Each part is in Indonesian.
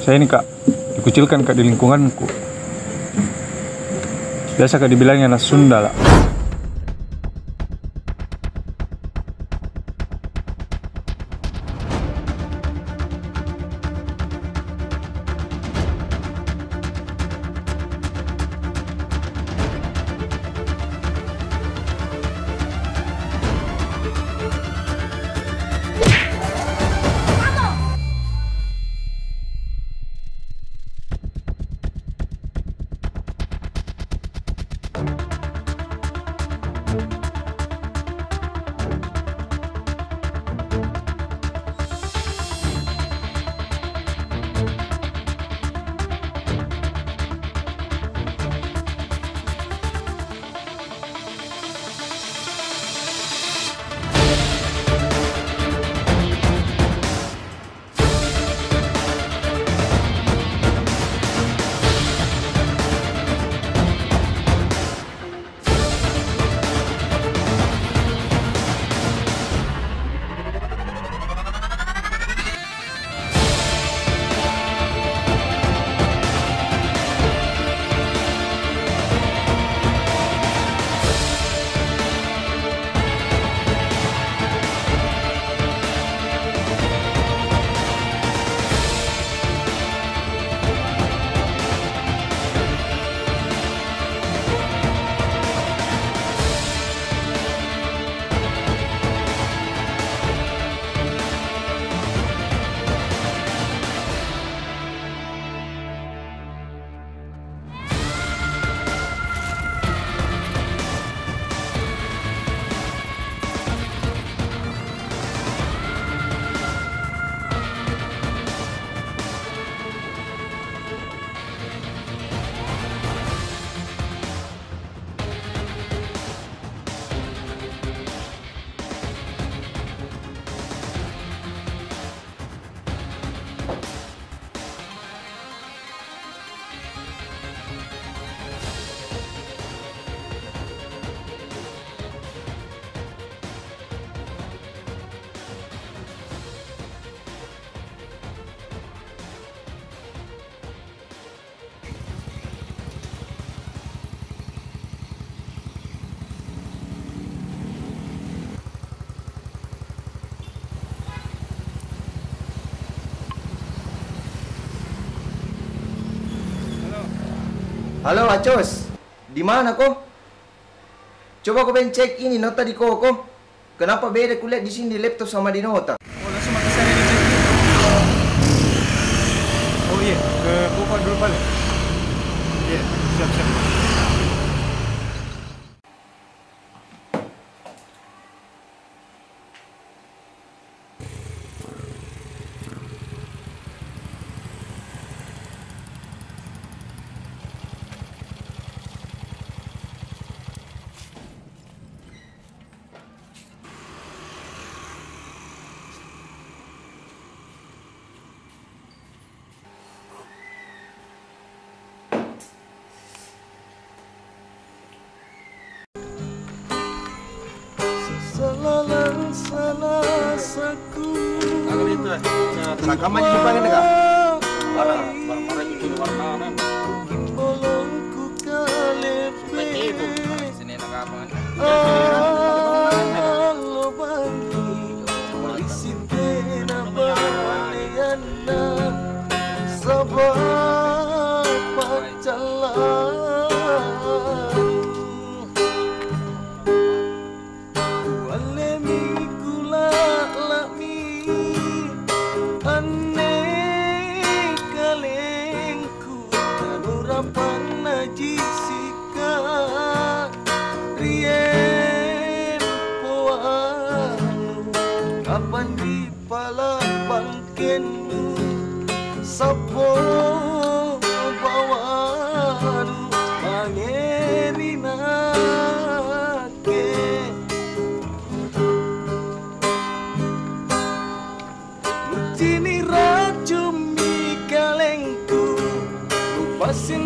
Saya ini kak, dikucilkan kak di lingkunganku. Biasa kak dibilangnya anak Sunda lah. Halo Acos, di mana kok? Coba kau cek ini nota di koko. Kenapa beda kulihat di sini di laptop sama di nota? Oh langsung mati saya dicek. Oh iya, ke buka dulu balik. Iya, siap. Rekaman di depan kan kak? Marah-marah itu warna kan. Seperti itu. Sini rekaman.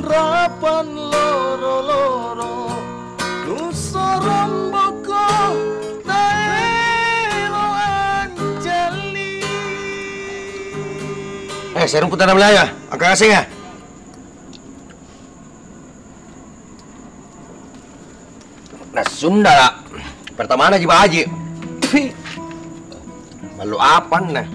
Rapan loro-loro nusorong boko taero anjali. saya rumput tanam Melaya. Akan asing ya? Nah, Sunda lah. Pertama aja Pak Haji. Malu apa nah?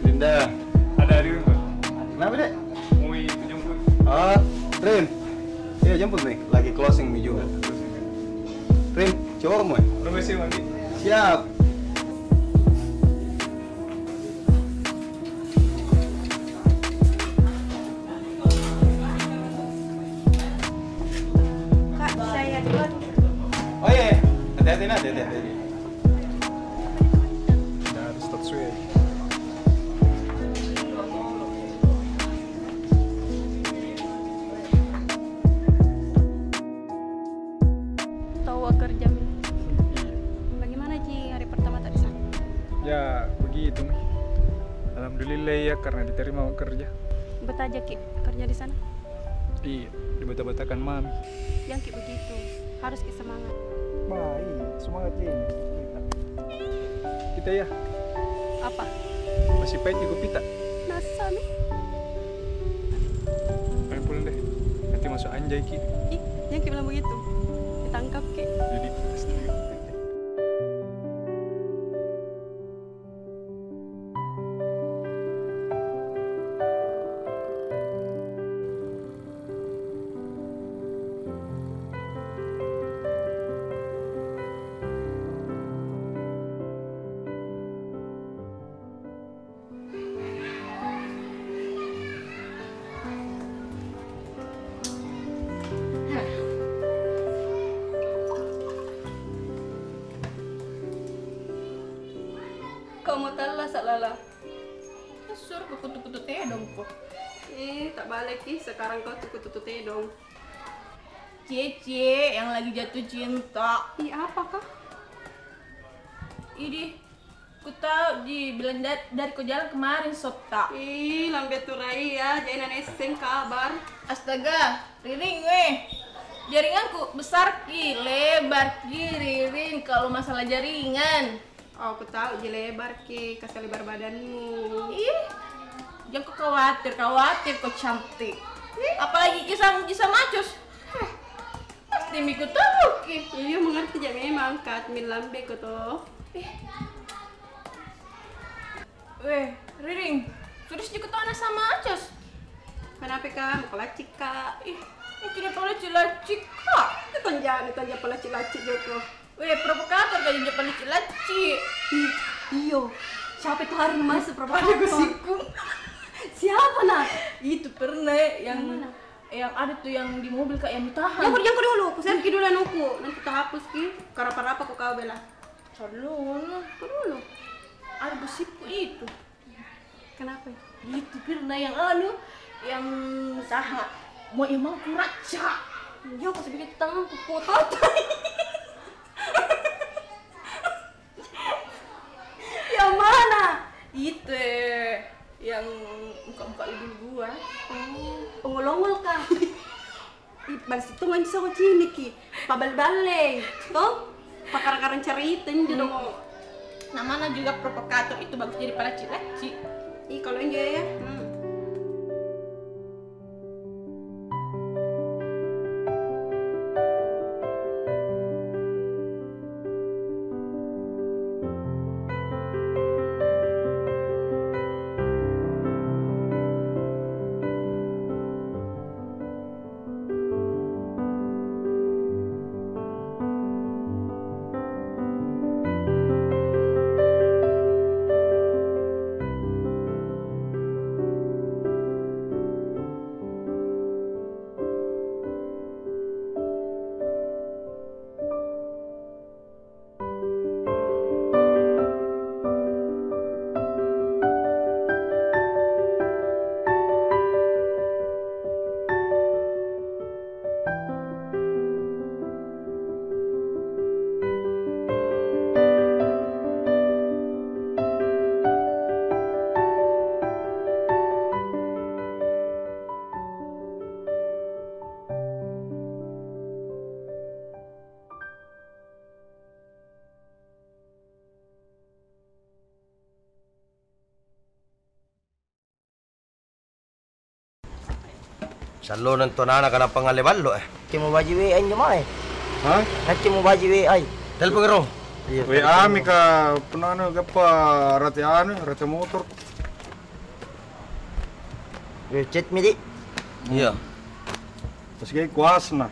Linda. Ada di rumah. Kenapa dek? Mau itu jemput. Rin. Iya jemput nih. Lagi closing nih juga. Rin, coba kamu ya? Permisi mandi. Siap. Kak, saya duluan. Oh iya, hati-hati nah, hati-hati. Harus start suya. Tahu kerja Mi. Bagaimana Ji hari pertama tadi sana? Ya begitu Mi. Alhamdulillah ya karena diterima kerja. Betah aja Ki kerja di sana. Iya, dibata-batakan mami. Yang Ki begitu, harus Ki semangat. Baik, semangat Ji. Kita ya Apa? masih pahit juga pita. Nasa Mi? Kami pulang deh. Nanti masuk anjay Ki. Ih, yang Ki bilang begitu. Ditangkap Ki. Jadi Kau mau talah salala. Suruh ke kutu-kutu teh dong kok. Tak balik Ki, sekarang kau tuku-tuku teh dong. Cie yang lagi jatuh cinta. Ih, apa Kak? Ini ku tahu Ji bilang dari kau jalan kemarin sota. Ih, lambe turai ya, jainan eseng kabar. Astaga, Riring weh. Jaringanku besar Ki, lebar Ki Riring kalau masalah jaringan. Oh, aku tahu je lebar Ki, kasih lebar badanmu. Ih, jangan kau khawatir kau cantik. Apalagi kisah macus. Pasti miku tahu Ki. Iya, mengerti je memang Kak, min lambe ko to. Weh, Riring, sudah juga tahu anak sama acus. Kenapa Kak? Mau kelacik Kak? Ih, ini tidak boleh cilacik kak. Ditanya pala cilacik Joko. Weh, provokator gak jadi paling cilacik. Iyo, siapa itu hari masuk provokator? Siapa nak? Itu pernah yang ada tuh yang di mobil kak yang ditahan. Yang kerja dulu, aku selfie dulu nuku. Nanti tak hapus Ki. Karapa-rapa kau kau bela. Calon, Kau dulu. ada gosipku itu. Kenapa? Itu pernah yang yang saha mau emang kuraca. Yo, kau sebegitu tanganku foto. Yang mana? balas itu ngan sa kucini ki. Pabal-bale. Toh? Pakar-karan cerita ini juga mau. Namanya juga provokator itu bagus jadi para cilaci. Ih, kalau ini ya. Salo ng tonana ka na pangaliballo eh. Cuma baju WA nyo mai. Ha? Nanti mau baju WA. Telepon ro. Wei ami ka punano gapa rate motor. Chat mi di. Iya. Tas gay kuas na.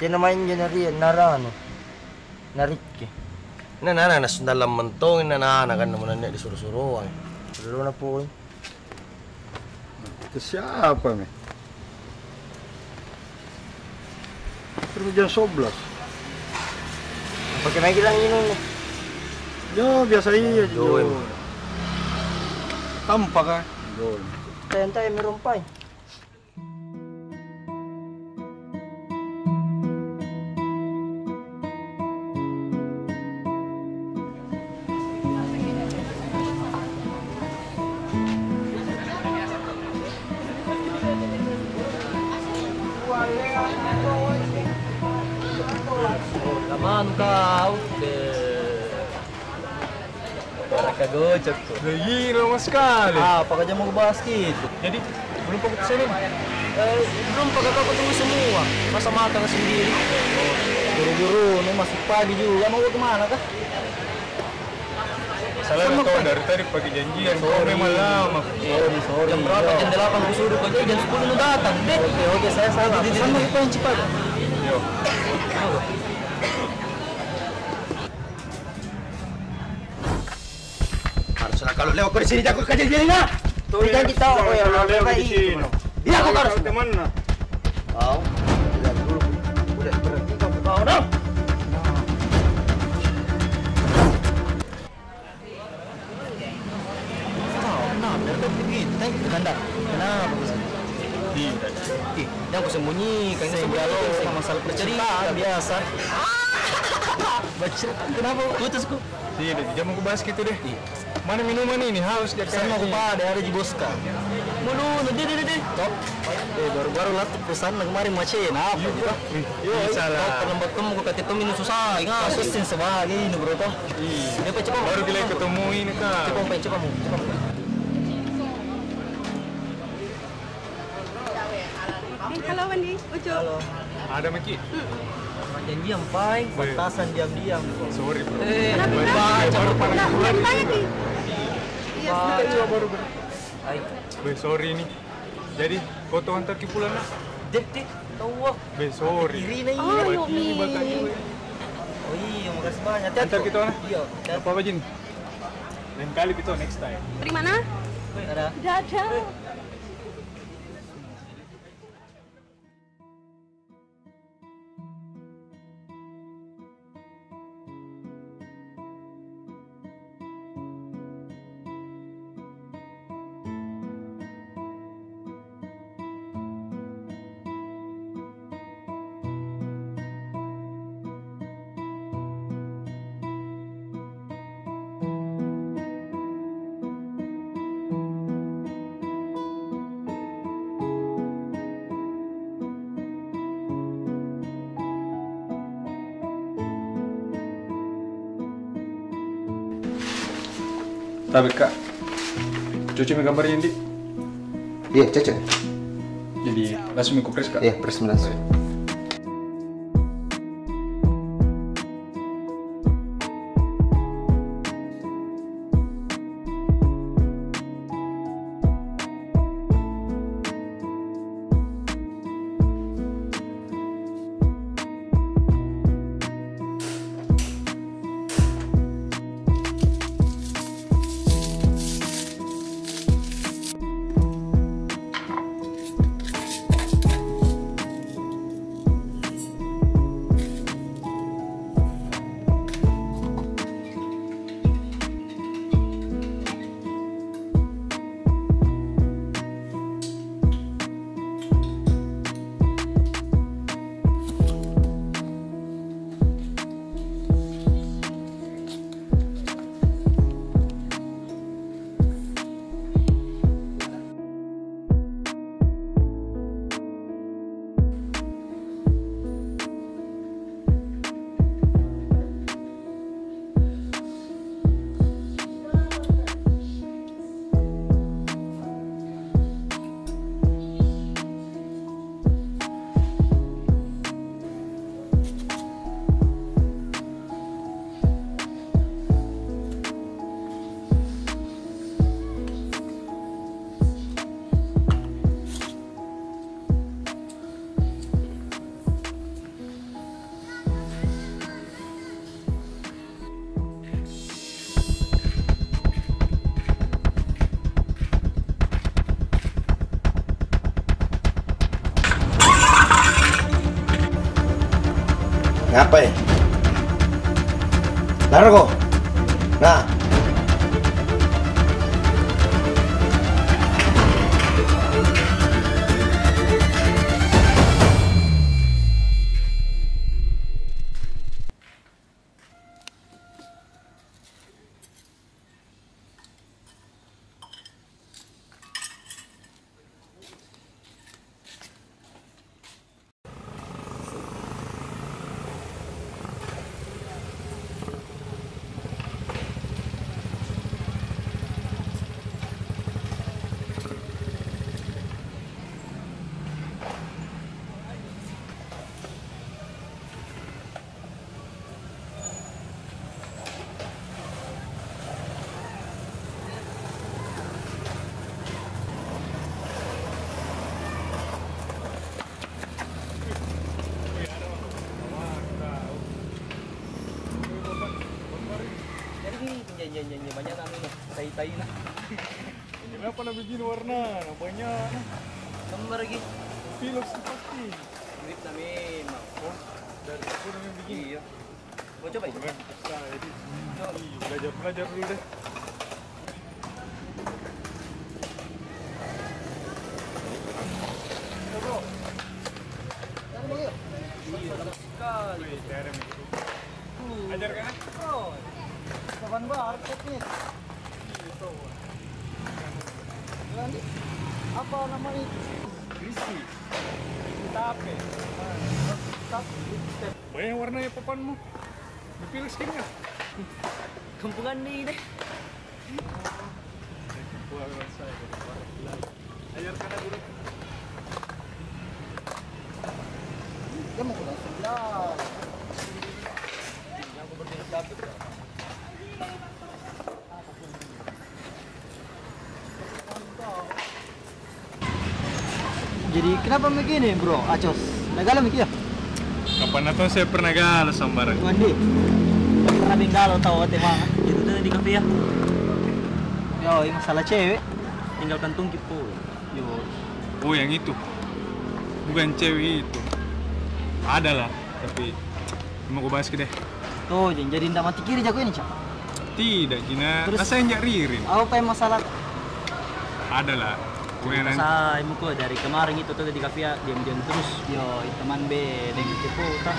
Tinamain nyo na riyan, narano. Naritke. Nana nasundalam mentong nana kan naman na disuruh-suruh. Dulu na po. Itu siapa nih? Terus jam 11. Pakai lagi lang yun. Yo, biasa iya Joy. Jo. Tampak kan? Joy. Tayo meron pa eh. Laman kau. Kagocok tuh. Lagi lama sekali. Apa aja mau bahas gitu. Jadi belum pokok kesini? Belum pakai kau ketemu semua. Masa makan sendiri. Buru-buru, nih masih pagi juga. Mau kemana kah? Salah kau dari tadi pakai janjian. Kau memang lama. Sorry. Jam berapa? Jam 8 aku suruh kerja, jam 10 lu datang. Oke, saya salah. Sama kita yang cepat. Yo. Haruslah kalau lewat ke sini jago kerja sini na. Tuh kan kita ya lewat di sini. Dia aku harus teman na. Kau. Lihat dulu. Udah berhenti kau dong. Kenapa? Dia aku sembunyikan sama masalah perceraian biasa. Kenapa? Putusku. Tidak, jangan aku bahas gitu deh. Mana minuman ini? Haus dia Sama aku pada ada di Boska. Mulu, deh. Top. Baru-baru lah pesan kemarin macet. Apa? Yo, salah. Kalau ketemu aku kata itu minum susah. Ingat, susin sebagai ini bro toh. Dia cepat. Baru gila ketemu ini kak. Cepat. Halo Wendy, Ucu. Ada Maki? Janjian pai, batasan diam-diam. Sorry bro. Baru panas bulan. Tanya ki. Iya, baru. Ay, Sorry nih. Jadi foto antar ki pulang nak. dek, tahu wah. Sorry. Iri na Oh, iya. Yumi. Oh iya, makasih banyak. Antar kita na. Iya. Apa aja nih? Lain kali kita next time. Dari mana? Ada. Dadah. Tapi kak, cuci mi gambarnya Indi. Iya, cocok. Jadi langsung mi kupres kak. Iya, press langsung. Ngapain? Largo. Nah. Nyanyi banyak tai-tai lah. Kenapa nak begini warna? Nak banyak. Gambar lagi. Pilok pasti. Duit na memang. Oh, dari aku dengan begini. Iya. Mau coba ya? Bisa, jadi belajar dulu deh. Ajarkan ya? Oh. Kapan bar teknis? Apa namanya? Grisi. Tape. Banyak warnanya papanmu. Dipilih skinnya. Kampungan nih deh. Ajarkan dulu. Dia mau kurang sebelah. Yang berdiri dapat. Jadi kenapa begini bro, Acos? Nagala mikir? Kapan atau saya pernah galau sambaran? Mandi. Pernah binggalau tahu temang. Itu tuh di kafe ya. Yo, ini masalah cewek. Tinggal kantung gitu. Yo. Oh yang itu, bukan cewek itu. Ada lah, tapi mau gue bahas ke deh. Tuh, jadi ndak mati kiri jago ini cak. Tidak, Jina. Terus- Rasa yang ririn. Apa yang masalah? Ada lah. Gue nanti. Saya muko dari kemarin itu tuh di kafe ya, diam-diam terus. Yo, teman B dengan tipu tah.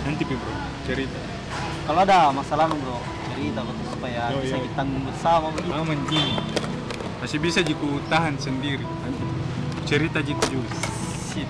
Nanti Pi, bro, cerita. Kalau ada masalah bro, cerita betul supaya Yo, bisa yo. kita tanggung bersama begitu. Aman gini. Masih bisa jiku tahan sendiri. Nanti cerita jitu juga. Sip.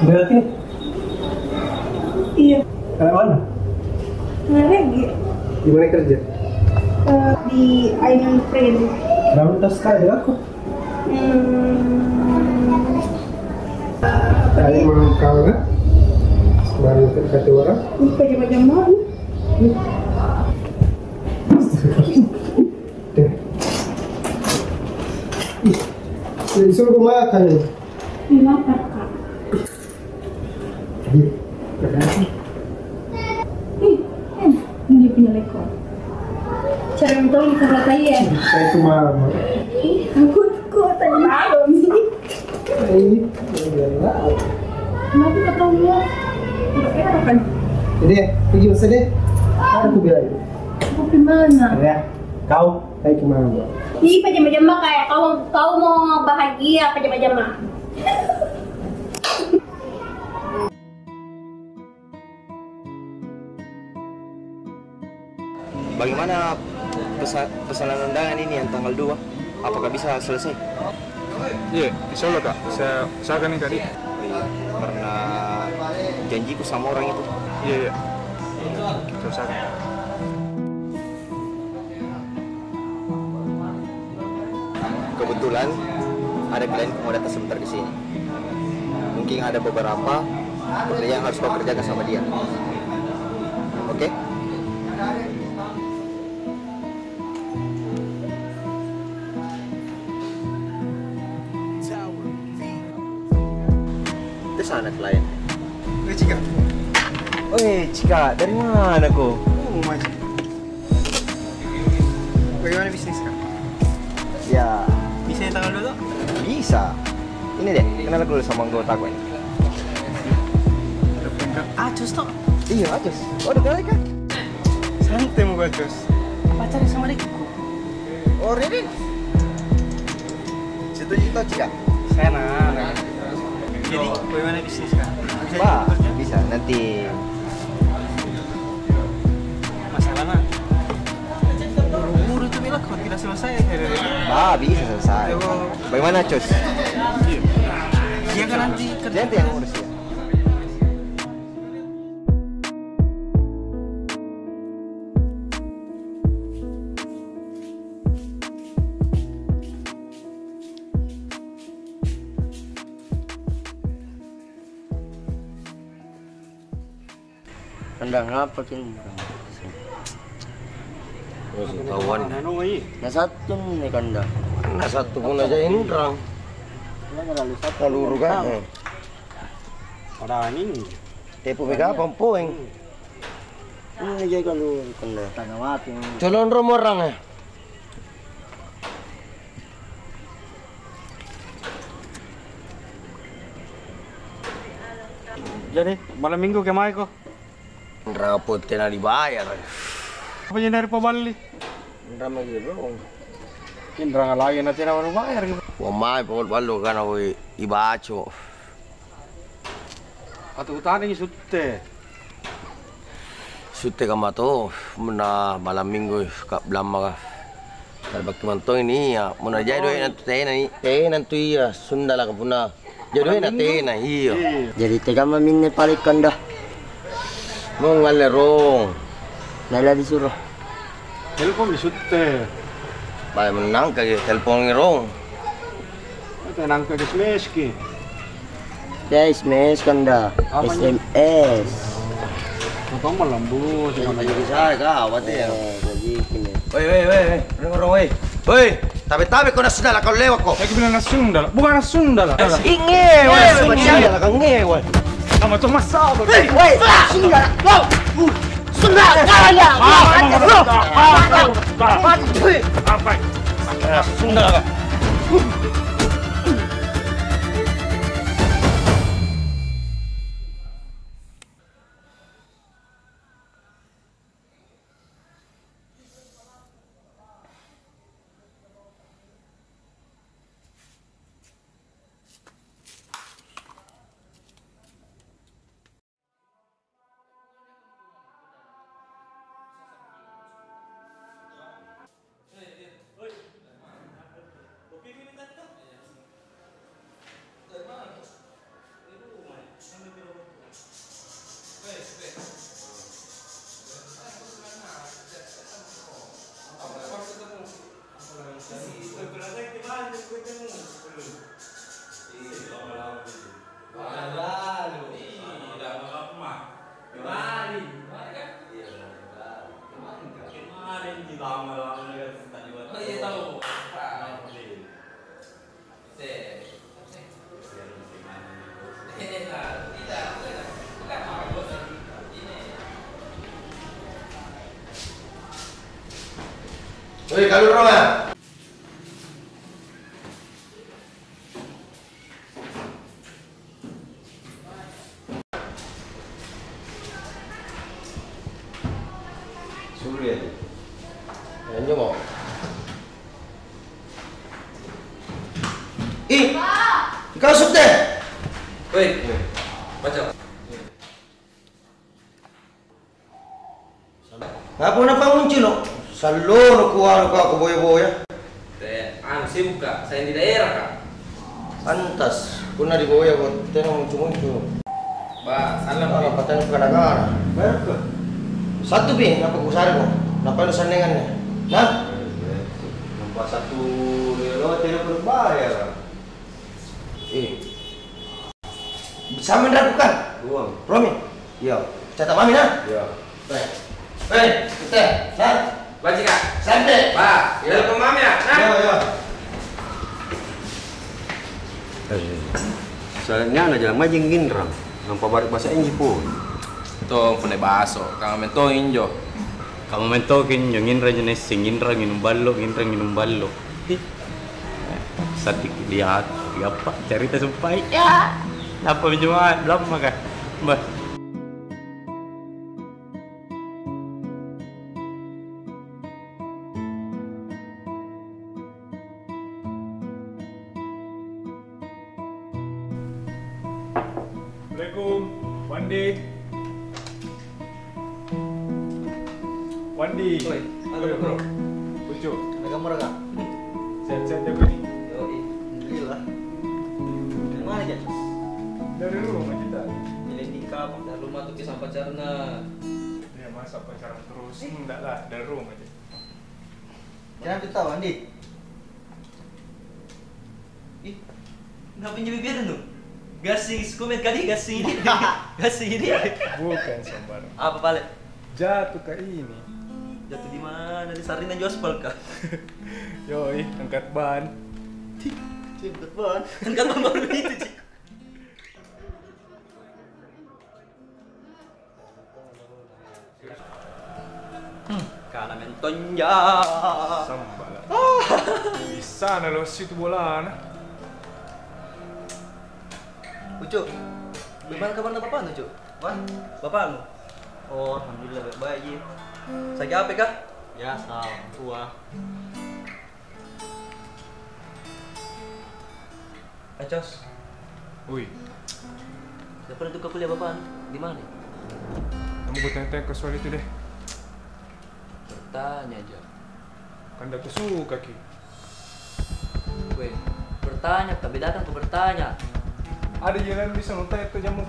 Berarti? Iya. Kayak mana? Ngeregi. Di mana kerja? Di Island Friend. Dalam tas kaya aku. Tadi mau kau kan? Baru kata orang. Lupa jam-jam mana? Disuruh ke makan ya? Dimakan kak. Ini punya lekor. Cara mentol di kamar saya ya. Saya cuma Aku tadi malam sih. Kenapa ketemu? Enak kan? Jadi, pergi usah deh. Aku bilang. Aku di mana? Ya, kau saya cuma. Ih, pajama-jama kayak kau mau bahagia pajama-jama. Bagaimana pesanan undangan ini yang tanggal 2? Apakah bisa selesai? Iya, insya Allah kak. Saya usahakan nih tadi. Karena janjiku sama orang itu. Iya. Saya usahakan. Kebetulan ada klien mau datang sebentar ke sini. Mungkin ada beberapa pekerjaan yang harus kau kerjakan sama dia. Oke? Itu sana klien. Cika. Cika, dari mana kau? Macam. Bagaimana bisnis kak? Ya, Bisa yang tanggal dulu? bisa. Ini deh, kenal dulu sama anggota gue. Acus toh. Iya, Acus. Oh, udah kenal kan? Santai mau Acus. Pacaran sama adikku. Oh, Ririn. Setuju toh, Cika? Saya nana. Jadi, bagaimana bisnis kak? Bisa. Nanti Masalahnya buru-buru itu bilang kalau tidak selesai bisa selesai. Bagaimana, Cus? Dia kan nanti kerja. Nanti yang urus ya. Kandang apa kini? Kawan. Nah satu nih kandang. Nah satu pun aja Indrang. Kaluru kan. Orang ini. Tepu mega pampoeng. Ini aja kalau kandang. Tengah mati. Colon romo orang ya. Jadi malam minggu kemana kok? Indrang putih na dibayar. Apa yang dari pabali? Indrang lagi bro. Indra lagi nanti nama bayar gitu. Wamai pokok balo kan aku ibaco. Atau utang ini sutte. Sute kama to muna malam minggu kak belama ka. Terbakti manto ini ya muna jai doy nanti nanti ya Sunda lah kapuna. Jadi nanti na iyo. Jadi tega maminne palit kanda. Mau ngalerong. Nala disuruh. Telepon di sutte. Baik menang kage telepon ngerong. Itu nang ke Smeski. Ya SMS kanda. SMS. Potong malam bu. Jangan jadi saya kah awat ya. Jadi kini. Woi, ngerong woi. Woi, tabe kau nasi dalam kau lewat kau. Saya bilang nasi Sunda lah, bukan nasi Sunda lah. Inge, woi, Sunda kau nge, woi. Kamu tuh masalah. Woi, Sunda, kau. Sunda, kaya. Apa? Sunda kau. Woi, kalau rumah. Surya. Lanjut mau. Ih, kau sup deh. Woi, baca. Ngapa muncul lo? Salono kuaro kau boya-boya. Sibuk kak, saya di daerah kak. Pantas, kuna di boya kau tenang muncul-muncul. Ba, salam. Apa patang kadang-kadang. Berke. Satu bi, ngapa kusari kau? Ngapa lu sandengannya? Nah, Nampak satu euro tidak berbayar. Bisa meragukan. Uang. Romi, Iya. catat mami nah. Iya. Kita, nah, Baca kak. sampai. Ba, telepon mami ya. Nah. Iya. Soalnya anak jalan majing ginrang. Nampak barik bahasa Inggris pun. Tong pune baso, kang mento injo. Kamu mentokin yung inra jenis sing inra nginum ballo. Sadik lihat, apa cerita sampai ya. Apa cuma belum maka, mbak. Assalamualaikum, Wandi. Wandi. Oi, halo bro. Pucuk. Ada gambar kak? Sehat-sehat jaga nih. Yoi, alhamdulillah. Dari mana ya? Dari rumah kita. Milih nikah, dari rumah tuh kisah pacarnya. Ya masa pacaran terus? Enggak lah, dari rumah aja. Jangan tahu Andi. Ih, ngapain jadi biarin tuh? Gasing, komen kali gasing ini. Gasing ini. Bukan sembarang. Apa balik? Jatuh ke ini. Jatuh di mana? Di Sarina Jospal kah? Yoi, angkat ban. Angkat ban. Angkat ban baru itu, Cik. Karena menton ya. Sambal. Bisa na lo situ bola na. Ucu, gimana kabar bapak nu, Cuk? Wah, bapakmu? Oh, alhamdulillah baik-baik. Sakit apa kak? Biasa, tua. Acos. Wih, Udah pernah tuh ke kuliah bapak? Di mana? kamu gue tanya-tanya ke soal itu deh. Bertanya aja. Kan dah suka ki. Weh, bertanya, tapi datang tuh bertanya. Ada jalan bisa nonton itu jamu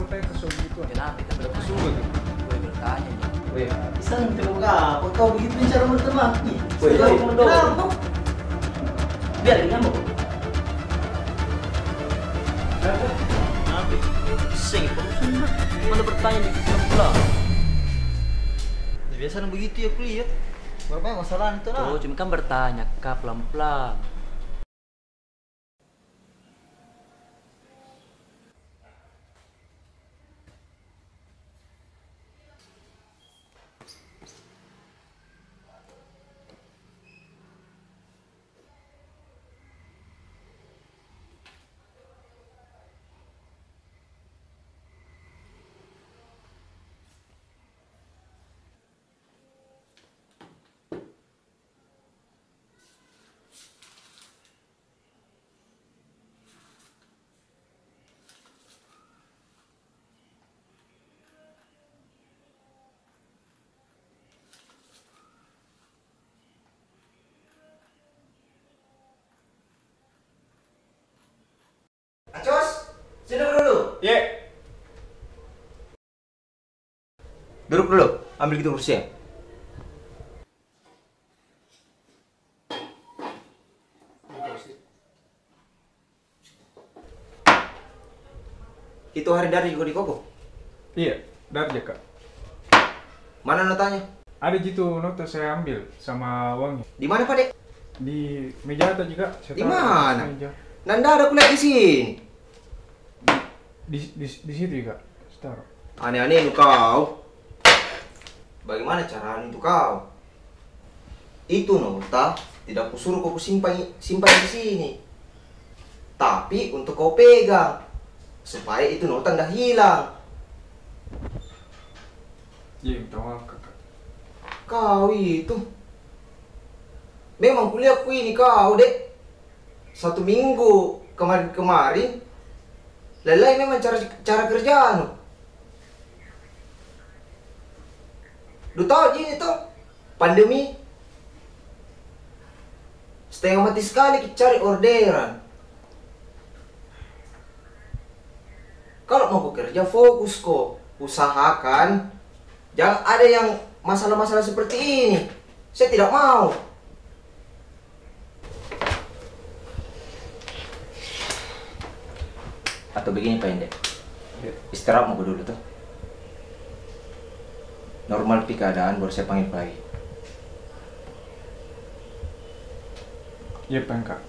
tanya ke soal itu. Kenapa kita Dah bertanya? suka kan. Weh, bertanya aja. Weh, bisa terbuka. Apa kau begitu cara berteman? Weh, kenapa? Biarin ngambek. Kenapa? Sing, mana bertanya di pulang. Biasa begitu ya kuliah. Berapa masalah itu lah. Oh, cuma kan bertanya, kak pelan-pelan. Acos, sini dulu. Ye. Duduk dulu, ambil gitu kursinya. Itu hari dari juga di Koko. Iya, dari ya kak. Mana notanya? Ada gitu nota saya ambil sama uangnya. Di mana Pak Dek? Di meja atas juga. Saya Di taruh mana? Meja. Nanda ada kuliah di sini. Di situ juga. Saya taruh. Aneh-aneh lu kau. Bagaimana caranya itu kau? Itu nota tidak kusuruh kau simpan di sini. Tapi untuk kau pegang supaya itu nota ndak hilang. Iya, tahu kakak. Kau itu memang kuliahku ini kau, Dek. 1 minggu kemarin lelai memang cara kerjaan. Lu tahu gini tuh pandemi setengah mati sekali cari orderan. Kalau mau bekerja fokus kok, usahakan jangan ada yang masalah-masalah seperti ini. Saya tidak mau. Atau begini Pak Inde, istirahat mau dulu tuh. Normal pi keadaan baru saya panggil lagi. Iya, Pak.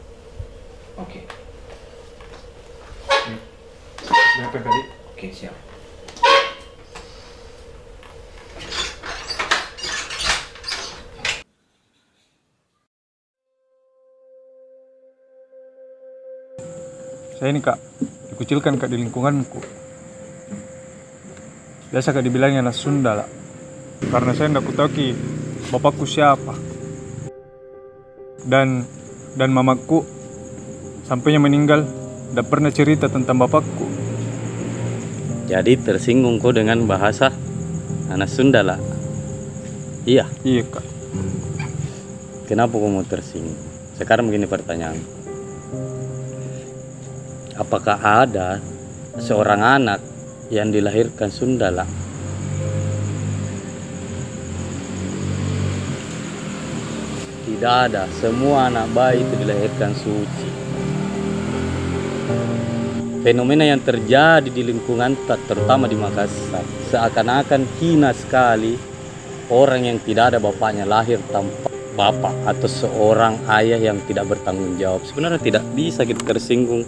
Oke. Berapa tadi? Oke, siap. Saya ini Kak, dikucilkan Kak di lingkunganku. Biasa Kak dibilangnya anak Sunda lah. Karena saya tidak kutahui bapakku siapa. Dan mamaku sampainya meninggal tidak pernah cerita tentang bapakku. Jadi tersinggung kau dengan bahasa anak Sunda lah. Iya. Iya Kak. Kenapa kau mau tersinggung? Sekarang begini pertanyaan. Apakah ada seorang anak yang dilahirkan Sunda lah? Tidak ada. Semua anak bayi itu dilahirkan suci. Fenomena yang terjadi di lingkungan terutama di Makassar, seakan-akan hina sekali orang yang tidak ada bapaknya lahir tanpa bapak, atau seorang ayah yang tidak bertanggung jawab. Sebenarnya tidak bisa kita tersinggung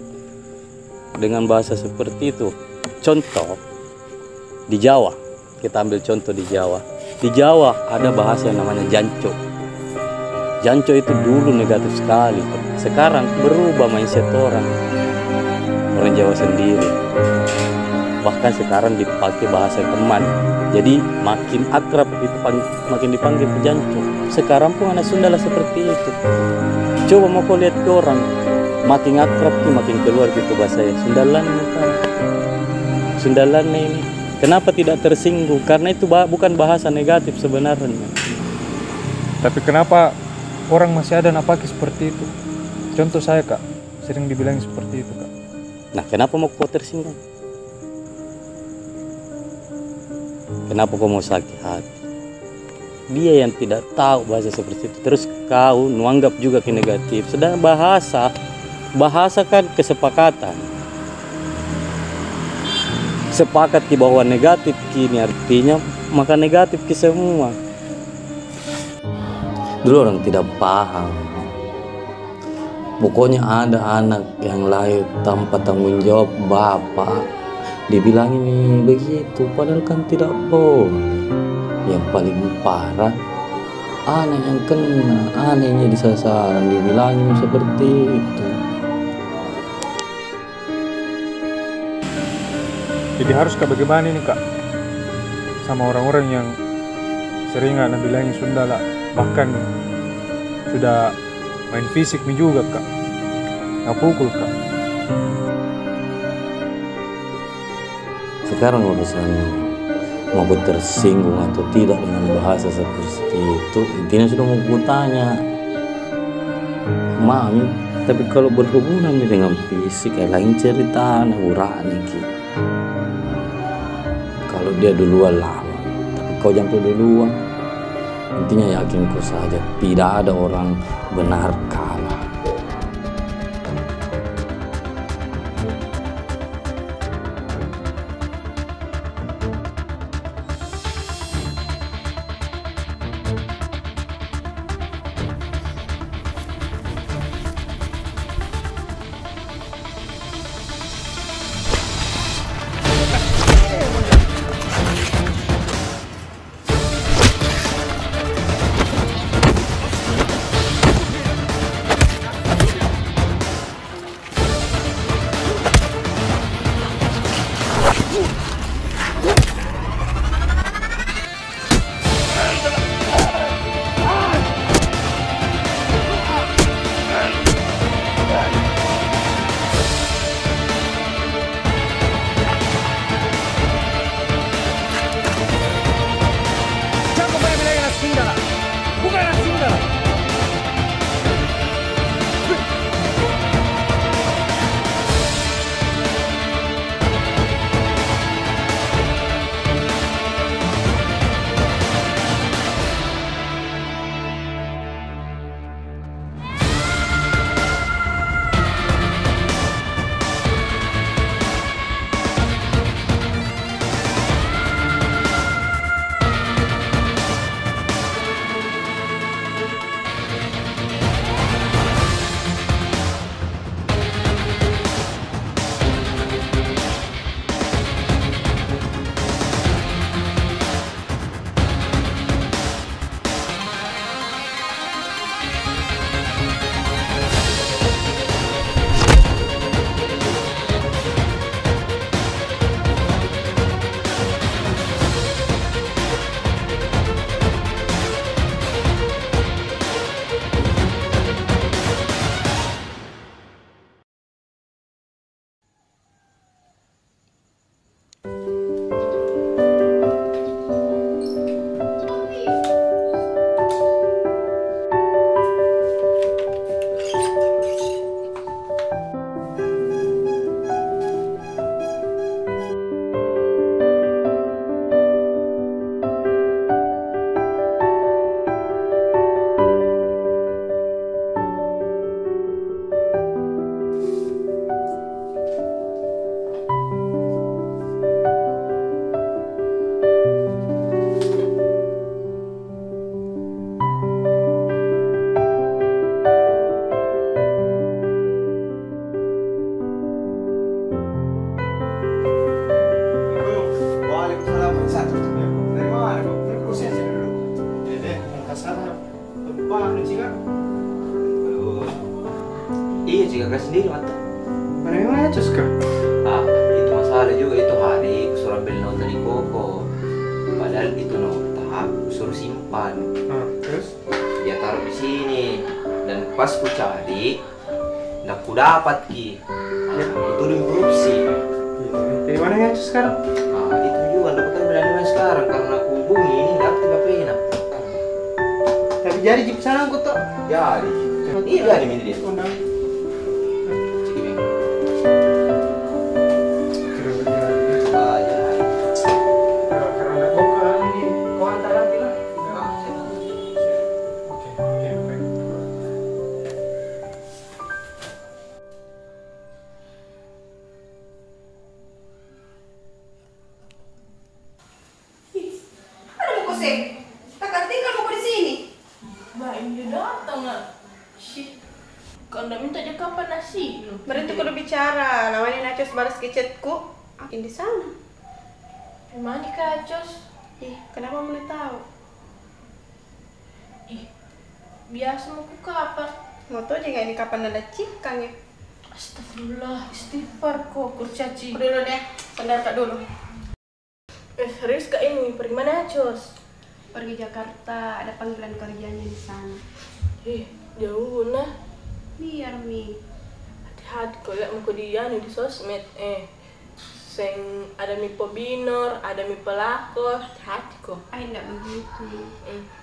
dengan bahasa seperti itu. Contoh di Jawa, kita ambil contoh di Jawa. Di Jawa ada bahasa yang namanya janco. Janco itu dulu negatif sekali, sekarang berubah mindset orang Jawa sendiri. Bahkan sekarang dipakai bahasa teman. Jadi makin akrab itu makin dipanggil janco. Sekarang pun anak Sunda lah seperti itu. Coba mau kau lihat ke orang, makin akrab tuh makin keluar gitu bahasa Sundalan kan. Sundalan ini. Kenapa tidak tersinggung? Karena itu bukan bahasa negatif sebenarnya. Tapi kenapa orang masih ada napaki seperti itu? Contoh saya Kak, sering dibilang seperti itu Kak. Nah, kenapa mau kau tersinggung? Kenapa kau mau sakit hati? Dia yang tidak tahu bahasa seperti itu, terus kau menganggap juga ke negatif. Sedang bahasa kan kesepakatan. Sepakat di bahwa negatif kini artinya maka negatif ke semua. Dulu orang tidak paham. Pokoknya ada anak yang lahir tanpa tanggung jawab bapak, dibilang ini begitu, padahal kan tidak boleh. Yang paling parah, anak yang kena, anehnya di sasaran, dibilangin seperti itu. Jadi harus Kak bagaimana ini Kak? Sama orang-orang yang sering anak bilangin Sunda lah, bahkan sudah main fisik nih juga Kak, nggak pukul Kak. Sekarang urusan mau tersinggung atau tidak dengan bahasa seperti itu, intinya sudah mau kutanya Mami, tapi kalau berhubungan dengan fisik kayak lain cerita anak urani gitu. Kalau dia duluan lawan, tapi kau jangan duluan. Intinya yakin kau saja, tidak ada orang benar kalah. jaga sendiri mata. Mana memang Acos kak? Ah, itu masalah juga itu hari aku suruh ambil nota di Koko. Padahal itu nota aku suruh simpan. Terus? Dia taruh di sini dan pas ku cari, nggak ku dapat ki. Itu korupsi. Dari mana ya Acos sekarang? Ah, itu juga nggak tahu berani sekarang karena aku hubungi ini nggak aktif HP-nya. Tapi jadi di sana aku tuh. Jadi. Iya jadi ini dia. Tak tinggal mau di sini. Mbak, ini datang nggak? Shit. Kau udah minta dia kapan nasi? Berarti kudu bicara, namanya Nachos balas ke chatku. Akin di sana. Gimana Kacos? Ih, kenapa mulai tahu? Ih, biasa mau ku kapan? Mau tahu juga ini kapan ada cikang ya? Astagfirullah, istighfar kok, kurcaci. Dulu deh, sandal kak dulu. Serius kak ini, pergi mana Cos? Pergi Jakarta, ada panggilan kerjanya di sana. Jauh nah. Biar Mi. Hati-hati kok ya, mau dia di sosmed. Seng ada mi pebinor, ada mi pelakor, hati kok. Enggak begitu.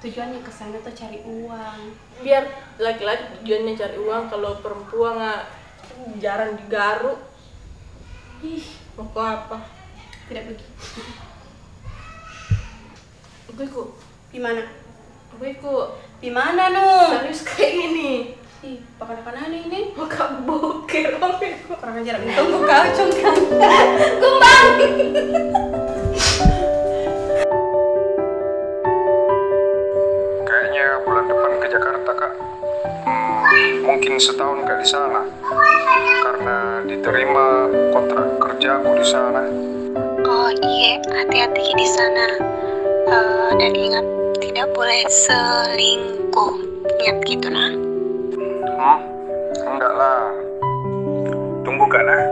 Tujuannya ke sana tuh cari uang. Biar laki-laki tujuannya cari uang, kalau perempuan nggak jarang digaruk. Mau ke apa? Tidak begitu. Aku di mana? Aku di mana nu? Serius kayak gini. Ih, pakai ini. Mau kak boker om aku. Kurang ajar, tunggu kau cungkan. Kumbang. Kayaknya bulan depan ke Jakarta kak. Mungkin setahun kak di sana. Karena diterima kontrak kerjaku di sana. Oh iya, hati-hati di sana. Dan ingat, tidak boleh selingkuh. Ingat gitu nah. Enggak lah. Tunggu kak nah.